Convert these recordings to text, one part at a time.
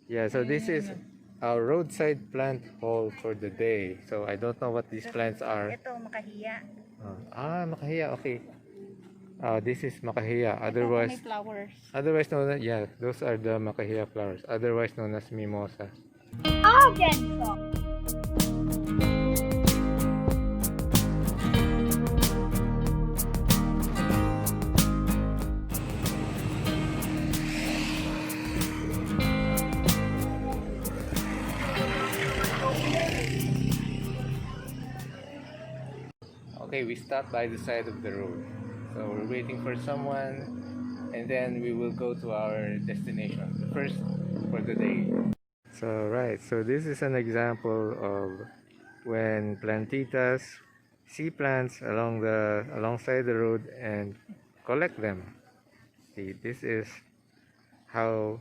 Yeah, so this is our roadside plant haul for the day. So I don't know what these plants are. Ito, Makahiya. Makahiya, okay. This is Makahiya, Ito, may otherwise flowers. known as, yeah, those are the Makahiya flowers, otherwise known as Mimosa. Arghentrock. Okay, we stopped by the side of the road. So we're waiting for someone and then we will go to our destination, the first for the day. So this is an example of when plantitas see plants alongside the road and collect them. See, this is how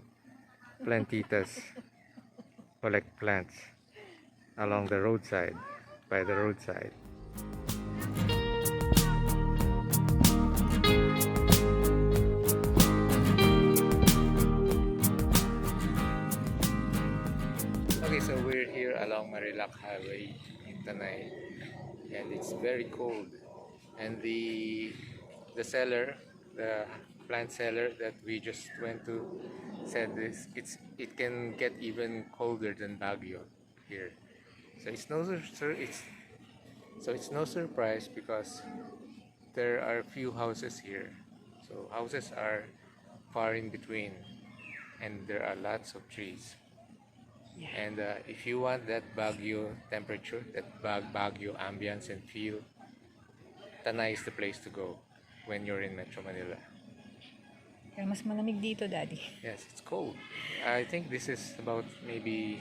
plantitas collect plants along the roadside, by the roadside. Okay, so we're here along Marilac Highway in Tanay, and it's very cold. And the seller, the plant seller that we just went to, said it can get even colder than Baguio here. So it's no surprise because there are few houses here. So houses are far in between, and there are lots of trees. And if you want that Baguio temperature, that Baguio ambience and feel, Tanay is the place to go when you're in Metro Manila. Pero mas malamig dito, Daddy. Yes, it's cold. I think this is about maybe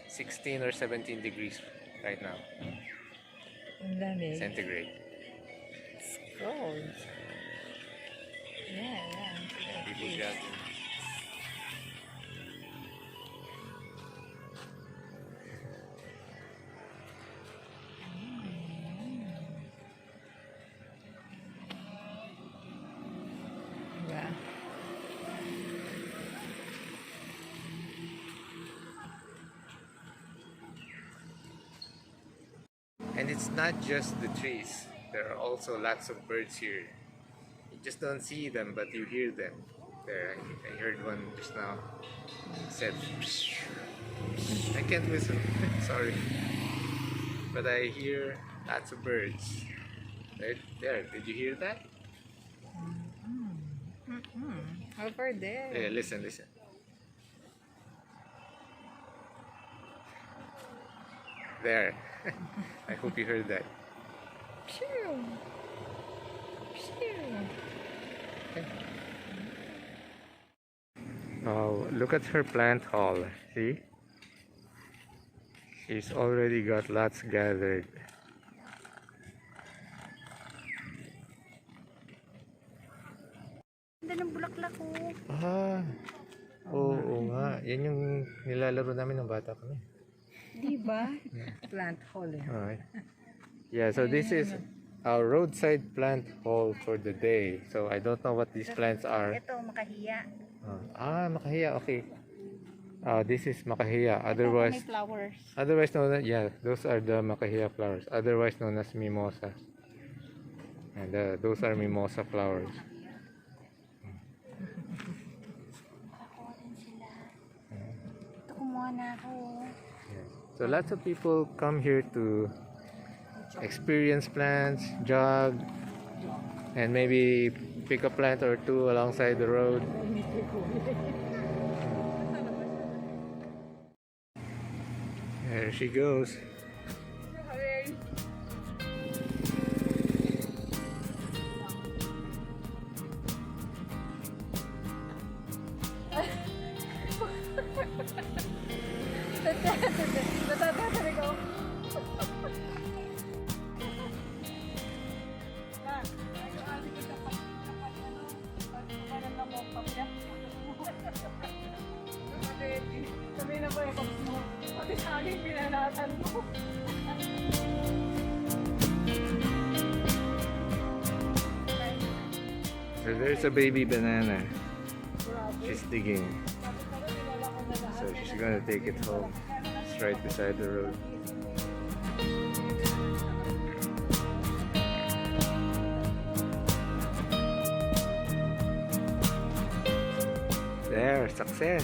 16 or 17 degrees right now, Ang lamig. centigrade. It's cold. Yeah. People jogging. Yeah. And it's not just the trees. There are also lots of birds here. You just don't see them, but you hear them. There, I heard one just now. It said, I can't whistle. Sorry. But I hear lots of birds. Right there. Did you hear that? Over there. Yeah, listen. There. I hope you heard that. Phew. Oh, look at her plant haul. See? She's already got lots gathered. Ganda ng bulaklak ko. Oo nga. Yan yung nilalaro namin ng bata kami. Diba? Plant hole. Alright. Yeah, so this is our roadside plant haul for the day. So I don't know what these plants are. Ito, Makahiya. Makahiya, okay. This is Makahiya, May flowers. otherwise known as, yeah, those are the Makahiya flowers, otherwise known as Mimosa. And those are Mimosa flowers. Ito, kumuha na ako. So lots of people come here to experience plants, jog, and maybe pick a plant or two alongside the road. There she goes. Sabi na po yung mo. Pati sa akin pinanatan mo. So there's a baby banana. She's digging. So she's gonna take it home. It's right beside the road. There, success!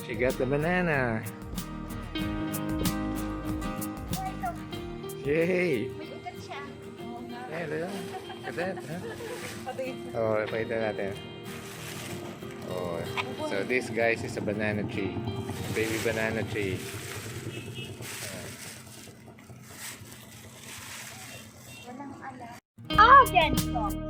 She got the banana! Yay! May ugat siya. Yeah, look at that, huh? Pati. Oh, pakita natin. Oh, so this guys is a banana tree. A baby banana tree. Walang alam. Arghentrock.